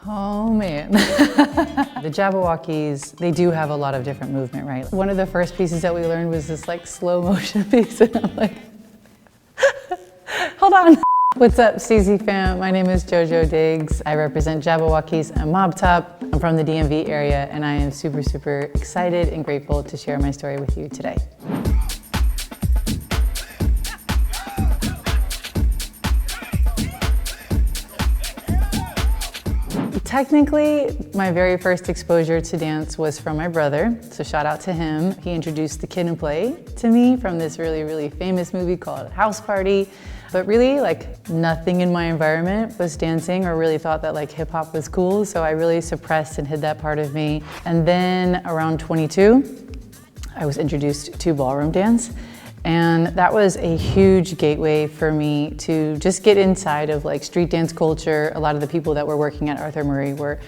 Oh man. The Jabbawockeez, they do have a lot of different movement, right? One of the first pieces that we learned was this like slow motion piece and I'm like, hold on. What's up, STEEZY fam? My name is Jojo Diggs. I represent Jabbawockeez and Mob Top. I'm from the DMV area and I am super, super excited and grateful to share my story with you today. Technically, my very first exposure to dance was from my brother, so shout out to him. He introduced the Kid and Play to me from this really, really famous movie called House Party. But really, like, nothing in my environment was dancing or really thought that like hip hop was cool, so I really suppressed and hid that part of me. And then around 22, I was introduced to ballroom dance. And that was a huge gateway for me to just get inside of like street dance culture. A lot of the people that were working at Arthur Murray were,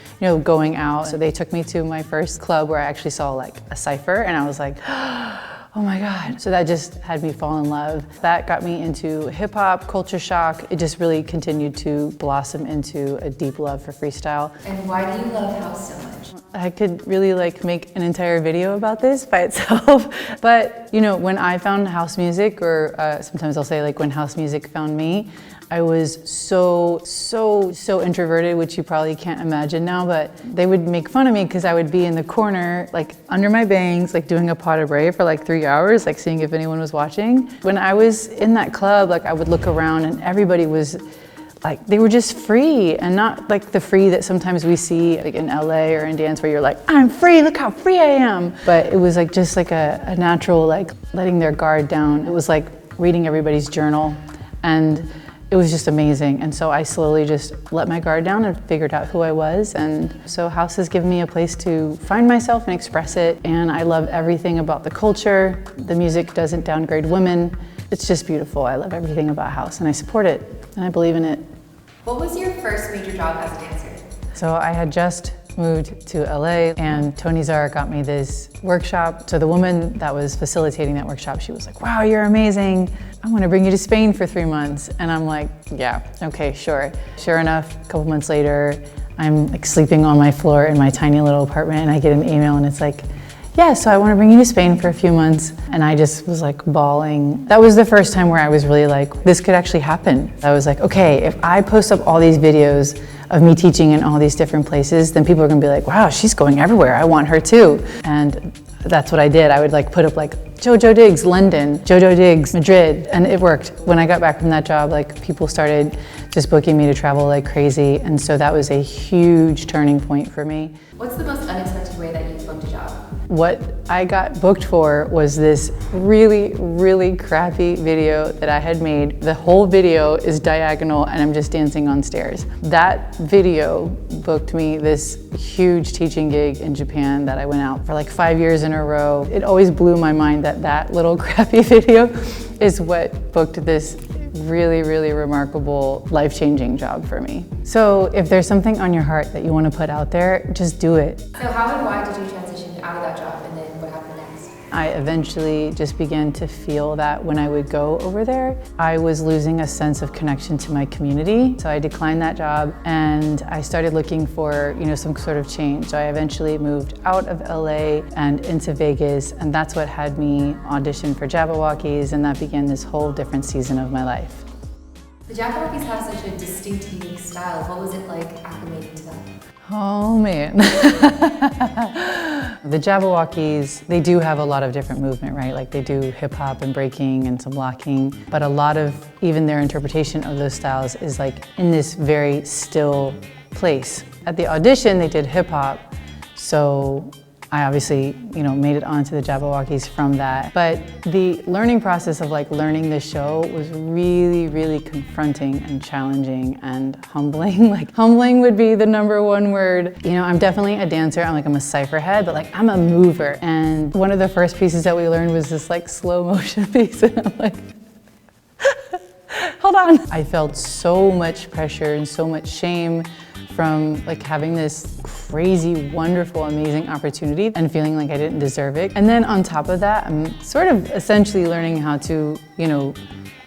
going out. So they took me to my first club where I actually saw like a cypher and I was like, oh my God. So that just had me fall in love. That got me into hip hop, culture shock. It just really continued to blossom into a deep love for freestyle. And why do you love house so much? I could really like make an entire video about this by itself. But when I found house music, or sometimes I'll say like when house music found me, I was so introverted, which you probably can't imagine now, but they would make fun of me because I would be in the corner, like under my bangs, like doing a pas de bras for like 3 hours, like seeing if anyone was watching. When I was in that club, like I would look around and everybody was like, they were just free and not like the free that sometimes we see like in LA or in dance where you're like, I'm free, look how free I am. But it was like just like a natural, like letting their guard down. It was like reading everybody's journal and it was just amazing. And so I slowly just let my guard down and figured out who I was. And so house has given me a place to find myself and express it. And I love everything about the culture. The music doesn't downgrade women. It's just beautiful. I love everything about house and I support it and I believe in it. What was your first major job as a dancer? So I had just moved to LA and Tony Zara got me this workshop. So the woman that was facilitating that workshop, she was like, wow, you're amazing. I want to bring you to Spain for 3 months. And I'm like, yeah, okay, sure. Sure enough, a couple months later, I'm like sleeping on my floor in my tiny little apartment and I get an email and it's like, yeah, so I want to bring you to Spain for a few months. And I just was like bawling. That was the first time where I was really like, this could actually happen. I was like, okay, if I post up all these videos of me teaching in all these different places, then people are gonna be like, wow, she's going everywhere, I want her too. And that's what I did. I would like put up like Jojo Diggs, London, Jojo Diggs, Madrid, and it worked. When I got back from that job, like people started just booking me to travel like crazy. And so that was a huge turning point for me. What's the most unexpected way that you've booked a job? What I got booked for was this really, really crappy video that I had made. The whole video is diagonal and I'm just dancing on stairs. That video booked me this huge teaching gig in Japan that I went out for like 5 years in a row. It always blew my mind that that little crappy video is what booked this really, really remarkable, life-changing job for me. So if there's something on your heart that you want to put out there, just do it. So how and why did you transition out of that job and then what happened next? I eventually just began to feel that when I would go over there, I was losing a sense of connection to my community. So I declined that job and I started looking for, some sort of change. So I eventually moved out of LA and into Vegas, and that's what had me audition for Jabbawockeez, and that began this whole different season of my life. The Jabbawockeez have such a distinct, unique style. What was it like acclimating to them? Oh man. The Jabbawockeez, they do have a lot of different movement, right? Like they do hip hop and breaking and some locking, but a lot of even their interpretation of those styles is like in this very still place. At the audition, they did hip hop, so I obviously, made it onto the Jabbawockeez from that. But the learning process of like learning the show was really, really confronting and challenging and humbling. Like humbling would be the #1 word. I'm definitely a dancer. I'm a cypher head, but like I'm a mover. And one of the first pieces that we learned was this like slow motion piece. And I'm like, hold on. I felt so much pressure and so much shame from like having this crazy, wonderful, amazing opportunity and feeling like I didn't deserve it. And then on top of that, I'm sort of essentially learning how to,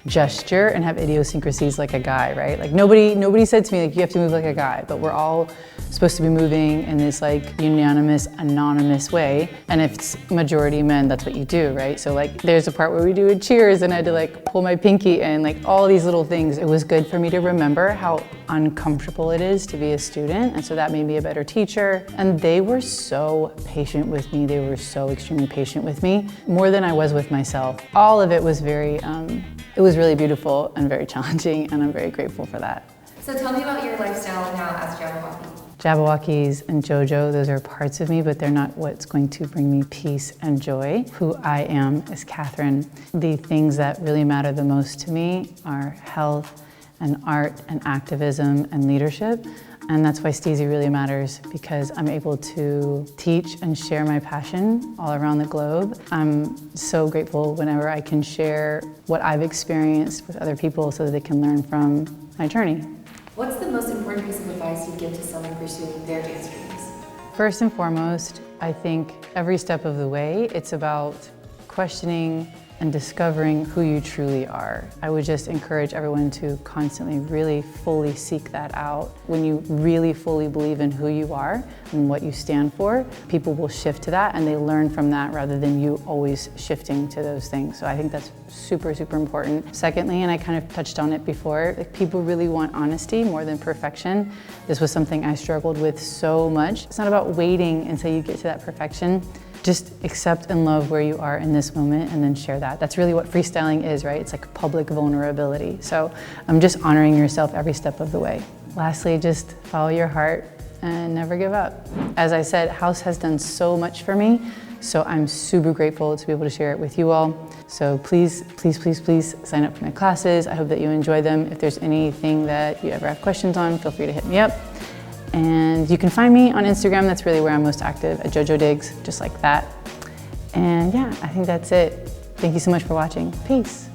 gesture and have idiosyncrasies like a guy, right? Like nobody said to me like you have to move like a guy, but we're all supposed to be moving in this like unanimous, anonymous way. And if it's majority men, that's what you do, right? So like there's a part where we do a cheers and I had to like pull my pinky in, like all these little things. It was good for me to remember how uncomfortable it is to be a student. And so that made me a better teacher. And they were so patient with me. They were so extremely patient with me, more than I was with myself. All of it was very, it was really beautiful and very challenging, and I'm very grateful for that. So tell me about your lifestyle now as Jabbawockeez. Jabbawockeez and Jojo, those are parts of me, but they're not what's going to bring me peace and joy. Who I am is Catherine. The things that really matter the most to me are health and art and activism and leadership. And that's why STEEZY really matters, because I'm able to teach and share my passion all around the globe. I'm so grateful whenever I can share what I've experienced with other people so that they can learn from my journey. What's the most important piece of advice you'd give to someone pursuing their dance dreams? First and foremost, I think every step of the way, it's about questioning and discovering who you truly are. I would just encourage everyone to constantly really fully seek that out. When you really fully believe in who you are and what you stand for, people will shift to that and they learn from that rather than you always shifting to those things. So I think that's super, super important. Secondly, and I kind of touched on it before, like people really want honesty more than perfection. This was something I struggled with so much. It's not about waiting until you get to that perfection. Just accept and love where you are in this moment and then share that. That's really what freestyling is, right? It's like public vulnerability. So I'm just honoring yourself every step of the way. Lastly, just follow your heart and never give up. As I said, House has done so much for me, so I'm super grateful to be able to share it with you all. So please, please, please, please sign up for my classes. I hope that you enjoy them. If there's anything that you ever have questions on, feel free to hit me up. And you can find me on Instagram. That's really where I'm most active, at Jojo Diggs, just like that. And yeah, I think that's it. Thank you so much for watching. Peace.